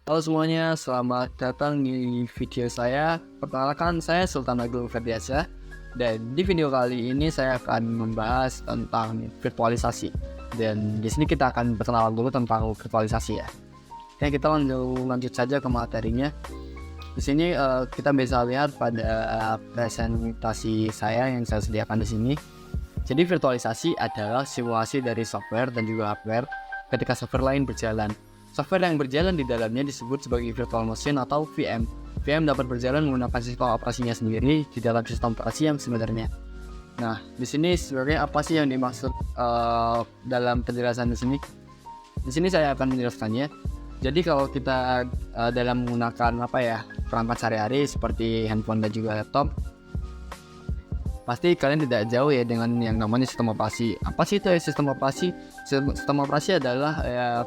Halo semuanya, selamat datang di video saya. Perkenalkan, saya Sultan Agung Ferdiansyah, dan di video kali ini saya akan membahas tentang virtualisasi. Dan di sini kita akan berkenalan dulu tentang virtualisasi ya. Oke, kita lanjut saja ke materinya. Di sini kita bisa lihat pada presentasi saya yang saya sediakan di sini. Jadi virtualisasi adalah simulasi dari software dan juga hardware ketika software lain berjalan. Software yang berjalan di dalamnya disebut sebagai virtual machine atau VM. VM dapat berjalan menggunakan sistem operasinya sendiri di dalam sistem operasi yang sebenarnya. Nah, di sini sebenarnya apa sih yang dimaksud dalam penjelasan di sini? Di sini saya akan menjelaskannya. Jadi kalau kita dalam menggunakan perangkat sehari-hari seperti handphone dan juga laptop, pasti kalian tidak jauh ya dengan yang namanya sistem operasi. Apa sih itu ya sistem operasi? Sistem operasi adalah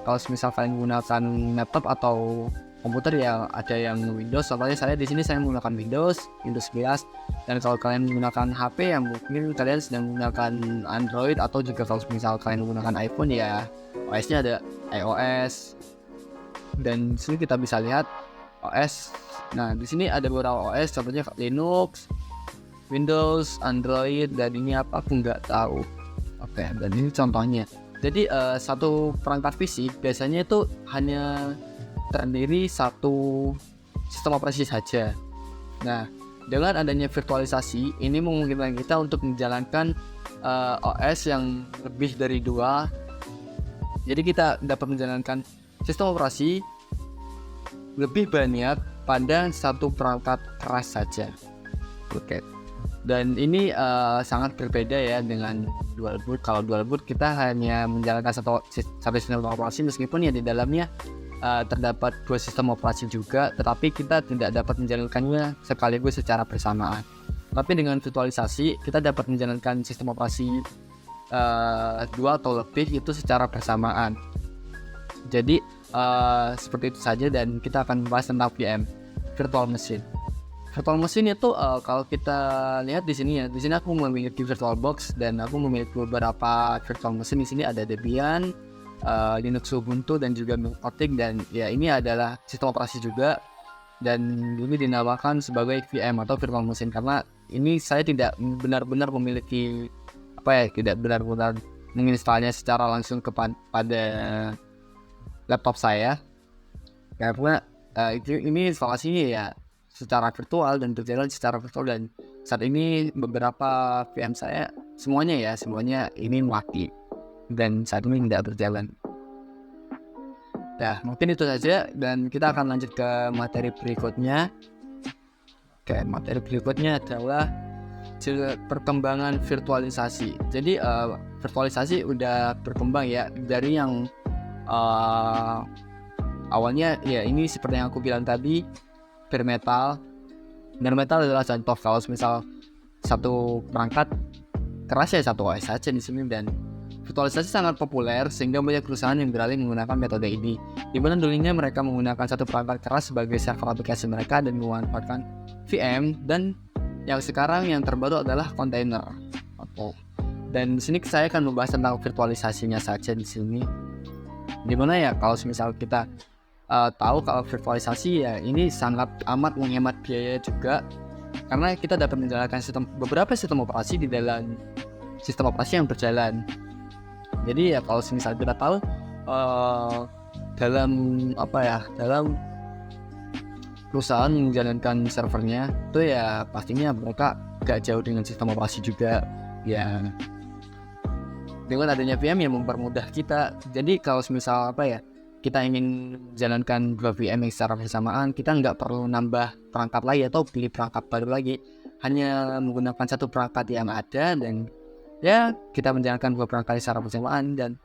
kalau misal kalian menggunakan laptop atau komputer ya ada yang Windows. Contohnya saya di sini saya menggunakan Windows 11. Dan kalau kalian menggunakan HP yang mungkin kalian sedang menggunakan Android, atau juga kalau misal kalian menggunakan iPhone ya OS-nya ada iOS. Dan di sini kita bisa lihat OS. Nah, di sini ada beberapa OS, contohnya Linux, Windows, Android, dan ini apa aku nggak tahu. Oke, dan ini contohnya. Jadi satu perangkat fisik biasanya itu hanya terdiri satu sistem operasi saja. Nah, dengan adanya virtualisasi ini memungkinkan kita untuk menjalankan OS yang lebih dari dua. Jadi kita dapat menjalankan sistem operasi lebih banyak pada satu perangkat keras saja. Oke. Dan ini sangat berbeda ya dengan dual boot. Kalau dual boot kita hanya menjalankan satu sistem operasi, meskipun ya di dalamnya terdapat dua sistem operasi juga, tetapi kita tidak dapat menjalankannya sekaligus secara bersamaan. Tapi dengan virtualisasi kita dapat menjalankan sistem operasi dua atau lebih itu secara bersamaan. Jadi seperti itu saja, dan kita akan membahas tentang VM, virtual machine. Virtual machine itu kalau kita lihat di sini ya, di sini aku memiliki VirtualBox dan aku memiliki beberapa virtual machine. Di sini ada Debian, Linux Ubuntu, dan juga Microtik, dan ya ini adalah sistem operasi juga, dan ini dinamakan sebagai VM atau virtual machine karena ini saya tidak benar-benar memiliki tidak benar-benar menginstalnya secara langsung pada laptop saya, karena ini instalasinya ya secara virtual dan berjalan secara virtual. Dan saat ini beberapa VM saya semuanya ini mati dan saat ini tidak berjalan. Nah, mungkin itu saja, dan kita akan lanjut ke materi berikutnya. Oke, materi berikutnya adalah perkembangan virtualisasi. Jadi virtualisasi udah berkembang ya dari yang awalnya ya ini seperti yang aku bilang tadi, bare metal. Bare metal adalah contoh kalau misal satu perangkat keras ya satu OS saja di sini, dan virtualisasi sangat populer sehingga banyak perusahaan yang beralih menggunakan metode ini. Di mana dulunya mereka menggunakan satu perangkat keras sebagai server aplikasi mereka dan memanfaatkan VM, dan yang sekarang yang terbaru adalah kontainer. Dan di sini saya akan membahas tentang virtualisasinya saja di sini. Dimana ya kalau misal kita tahu kalau virtualisasi ya ini sangat amat menghemat biaya juga, karena kita dapat menjalankan beberapa sistem operasi di dalam sistem operasi yang berjalan. Jadi ya kalau misal kita tahu dalam perusahaan menjalankan servernya itu ya pastinya mereka gak jauh dengan sistem operasi juga ya. Dengan adanya VM yang mempermudah kita. Jadi kalau misal kita ingin menjalankan dua VM yang secara bersamaan, kita nggak perlu nambah perangkat lagi atau beli perangkat baru lagi, hanya menggunakan satu perangkat yang ada, dan ya kita menjalankan dua perangkat secara bersamaan. Dan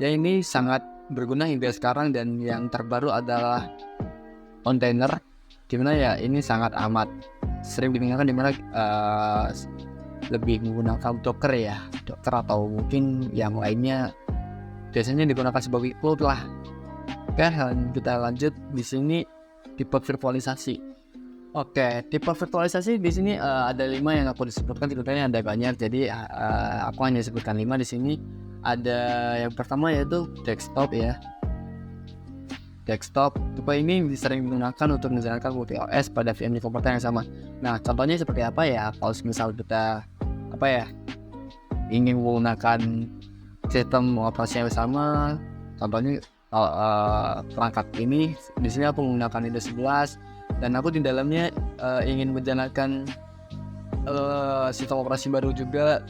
ya ini sangat berguna hingga sekarang. Dan yang terbaru adalah kontainer, dimana ya ini sangat amat sering digunakan, dimana lebih menggunakan Docker atau mungkin yang lainnya biasanya digunakan sebagai cloud lah. Oke, kita lanjut di sini tipe virtualisasi. Oke, tipe virtualisasi di sini ada 5 yang aku disebutkan, tipenya ada banyak. Jadi aku hanya sebutkan 5 di sini. Ada yang pertama yaitu desktop ya. desktop. Tipe ini sering digunakan untuk menjalankan multi OS pada VM di komputer yang sama. Nah, contohnya seperti apa ya? Kalau misal kita ingin menggunakan sistem operasi yang sama, contohnya perangkat ini di sini aku menggunakan Windows 11 dan aku di dalamnya ingin menjalankan sistem operasi baru juga.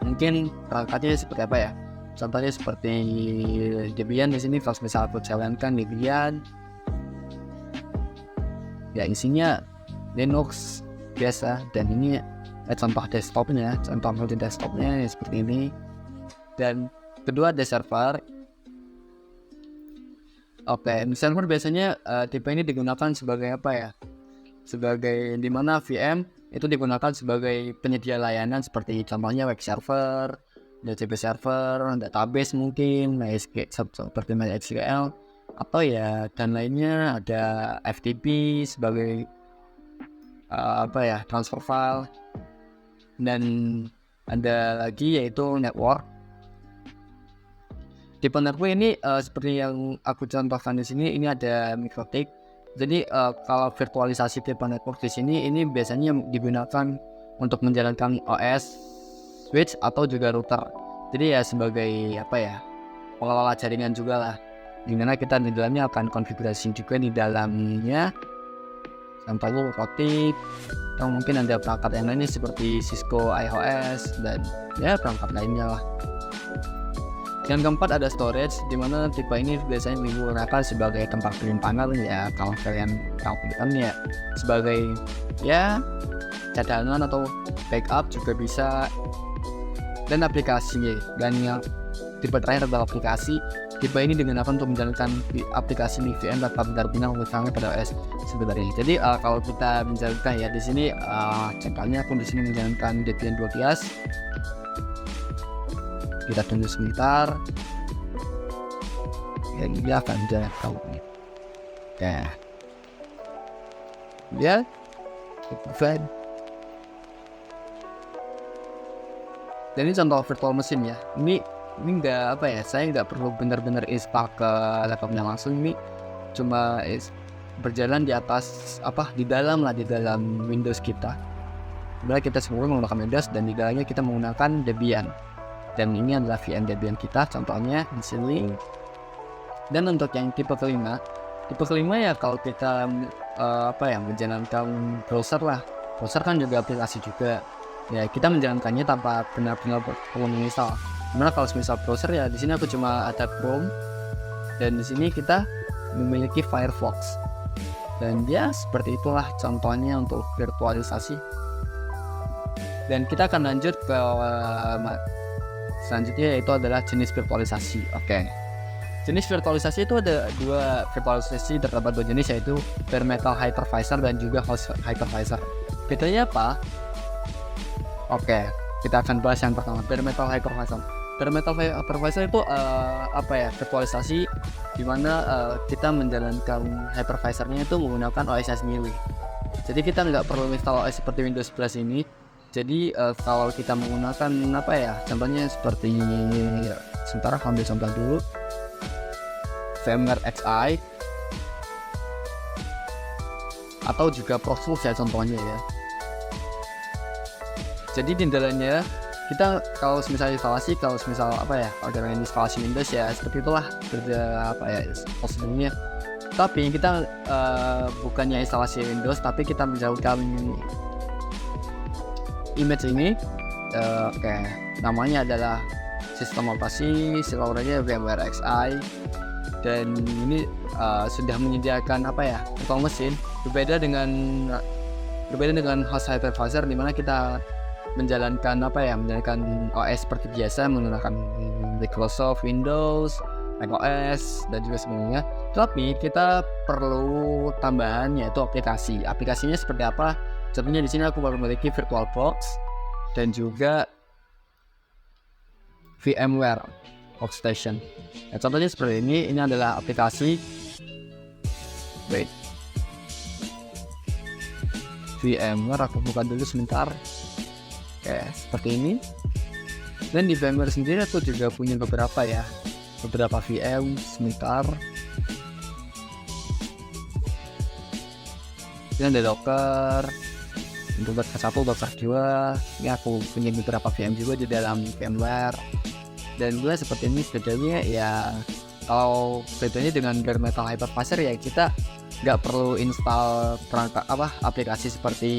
Mungkin perangkatnya seperti apa ya? Contohnya seperti Debian di sini. Kalau misal aku jalankan Debian, ya isinya Linux biasa, dan ini contoh desktopnya, contoh multi desktopnya seperti ini. Dan kedua ada server. Server biasanya tipe ini digunakan sebagai apa ya? Sebagai dimana VM itu digunakan sebagai penyedia layanan seperti contohnya web server, DTP server, database mungkin, seperti MySQL, atau ya dan lainnya. Ada FTP sebagai transfer file, dan ada lagi yaitu network. Tipe network ini seperti yang aku contohkan di sini, ini ada MikroTik. Jadi kalau virtualisasi tipe network di sini ini biasanya digunakan untuk menjalankan OS, switch atau juga router. Jadi ya sebagai pengelola jaringan juga lah. Dimana kita di dalamnya akan konfigurasi juga di dalamnya. Contohnya MikroTik, atau mungkin ada perangkat yang lainnya seperti Cisco iOS dan ya perangkat lainnya lah. Yang keempat ada storage, dimana tipe ini biasanya digunakan sebagai tempat penyimpanan ya. Kalau kalian tahu ya sebagai cadangan atau backup juga bisa. Dan aplikasi, dan yang tipe terakhir adalah aplikasi. Tipe ini digunakan untuk menjalankan aplikasi VM tanpa benar-benar menggunakan pada OS sebenarnya. Jadi kalau kita menjalankan ya di sini contohnya aku di sini menjalankan Debian 12. Kita tunggu sebentar. Ya, dia akan jalan kau ini. Ya. Fine. Dan ini contoh virtual machine ya. Ini enggak saya nggak perlu benar-benar install ke laptopnya langsung. Ini cuma berjalan di atas di dalam Windows kita. Sebenarnya kita semua menggunakan Windows dan di dalamnya kita menggunakan Debian. Dan ini adalah VM Debian kita, contohnya di sini. Dan untuk yang tipe kelima ya kalau kita menjalankan browser lah. Browser kan juga aplikasi juga. Ya kita menjalankannya tanpa benar-benar perlu menginstal. Dimana kalau misal browser ya di sini aku cuma ada Chrome, dan di sini kita memiliki Firefox. Dan ya seperti itulah contohnya untuk virtualisasi. Dan kita akan lanjut ke selanjutnya, yaitu adalah jenis virtualisasi. Jenis virtualisasi itu ada dua virtualisasi, terdapat dua jenis, yaitu bare metal hypervisor dan juga host hypervisor. Bedanya apa? Kita akan bahas yang pertama, bare metal hypervisor. Bare metal hypervisor itu virtualisasi di mana kita menjalankan hypervisornya itu menggunakan OS sendiri. Jadi kita nggak perlu install OS seperti Windows 11 ini. Jadi kalau kita menggunakan contohnya seperti sebentar ambil contoh dulu, VMware XI atau juga ProTools ya contohnya ya. Jadi di dalamnya kita kalau misalnya instalasi, kalau dengan instalasi Windows ya seperti itulah prosedurnya. Tapi kita bukannya instalasi Windows, tapi kita menjalankan image ini. Namanya adalah sistem operasi VMware XI, dan ini sudah menyediakan virtual machine. Berbeda dengan host hypervisor, di mana kita menjalankan OS seperti biasa menggunakan Microsoft Windows, macOS dan juga sebagainya. Tapi kita perlu tambahan, yaitu aplikasi. Aplikasinya seperti apa? Contohnya di sini aku memiliki VirtualBox dan juga VMware Workstation. Contohnya seperti ini. Ini adalah aplikasi VMware. Aku buka dulu sebentar. Seperti ini. Dan di VMware sendiri aku juga punya beberapa VM sebentar. Ini ada Docker untuk Docker 1, Docker 2. Ini aku punya beberapa VM juga di dalam VMware. Dan gue seperti ini bedanya ya, kalau bedanya dengan bare metal hypervisor ya kita nggak perlu install perangkat aplikasi seperti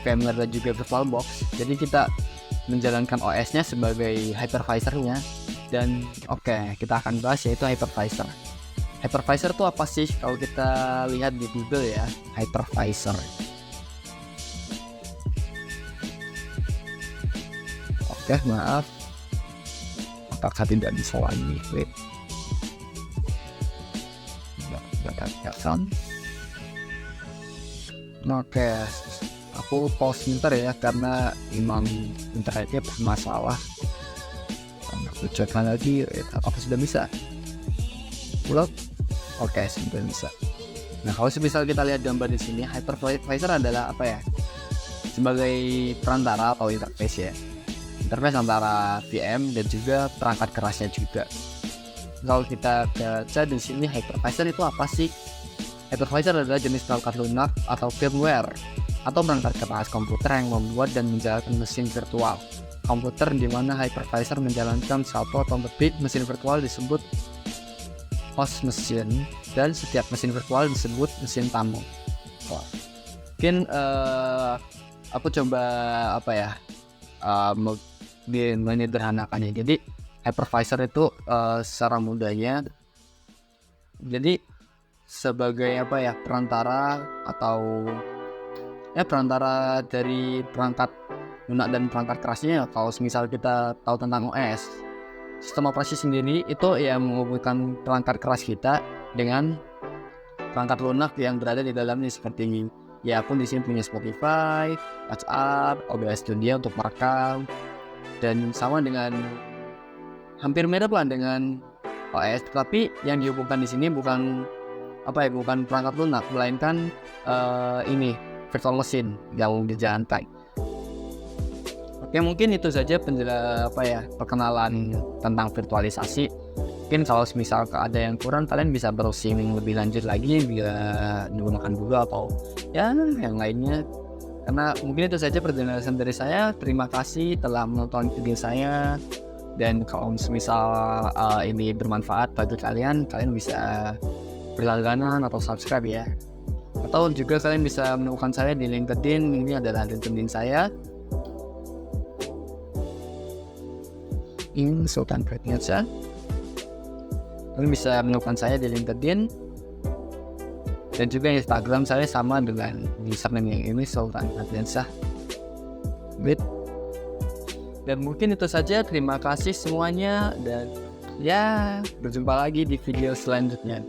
VMware dan juga VirtualBox. Jadi kita menjalankan OS-nya sebagai hypervisornya. Dan oke, kita akan bahas yaitu hypervisor. Hypervisor itu apa sih? Kalau kita lihat di Google ya, hypervisor. Oke, maaf. Apakah tidak bisa lagi? Wait. Oke, aku pause sebentar ya karena memang internetnya bermasalah. Aku cek lagi, apa sudah bisa? Belum? Oke, sudah bisa. Nah, kalau misal kita lihat gambar di sini, hypervisor adalah apa ya? Sebagai perantara atau interface ya. Interface antara VM dan juga perangkat kerasnya juga. Kalau kita baca di sini hypervisor itu apa sih? Hypervisor adalah jenis perangkat lunak atau firmware atau perangkat keras komputer yang membuat dan menjalankan mesin virtual. Komputer di mana hypervisor menjalankan satu atau lebih mesin virtual disebut host mesin, dan setiap mesin virtual disebut mesin tamu. Mungkin aku coba menyederhanakannya. Jadi hypervisor itu secara mudahnya jadi sebagai perantara atau perantara dari perangkat lunak dan perangkat kerasnya. Kalau misal kita tahu tentang OS, sistem operasi sendiri itu ya menghubungkan perangkat keras kita dengan perangkat lunak yang berada di dalamnya, seperti ya aku di sini punya Spotify, WhatsApp, OBS Studio untuk merekam, dan sama dengan hampir mirip lah dengan OS, tapi yang dihubungkan di sini bukan perangkat lunak, melainkan ini virtual machine yang dijalankan. Oke, mungkin itu saja perkenalan tentang virtualisasi. Mungkin kalau misal ada yang kurang, kalian bisa browsing lebih lanjut lagi bila menggunakan Google atau yang lainnya. Karena mungkin itu saja penjelasan dari saya. Terima kasih telah menonton video saya. Dan kalau misal ini bermanfaat bagi kalian bisa berlangganan atau subscribe ya. Atau juga kalian bisa menemukan saya di LinkedIn. Ini adalah LinkedIn saya. Ini Sultan Pretiansyah. Kalian bisa menemukan saya di LinkedIn, dan juga Instagram saya sama dengan username yang ini, Sultan Pretiansyah. Dan mungkin itu saja. Terima kasih semuanya, dan ya berjumpa lagi di video selanjutnya.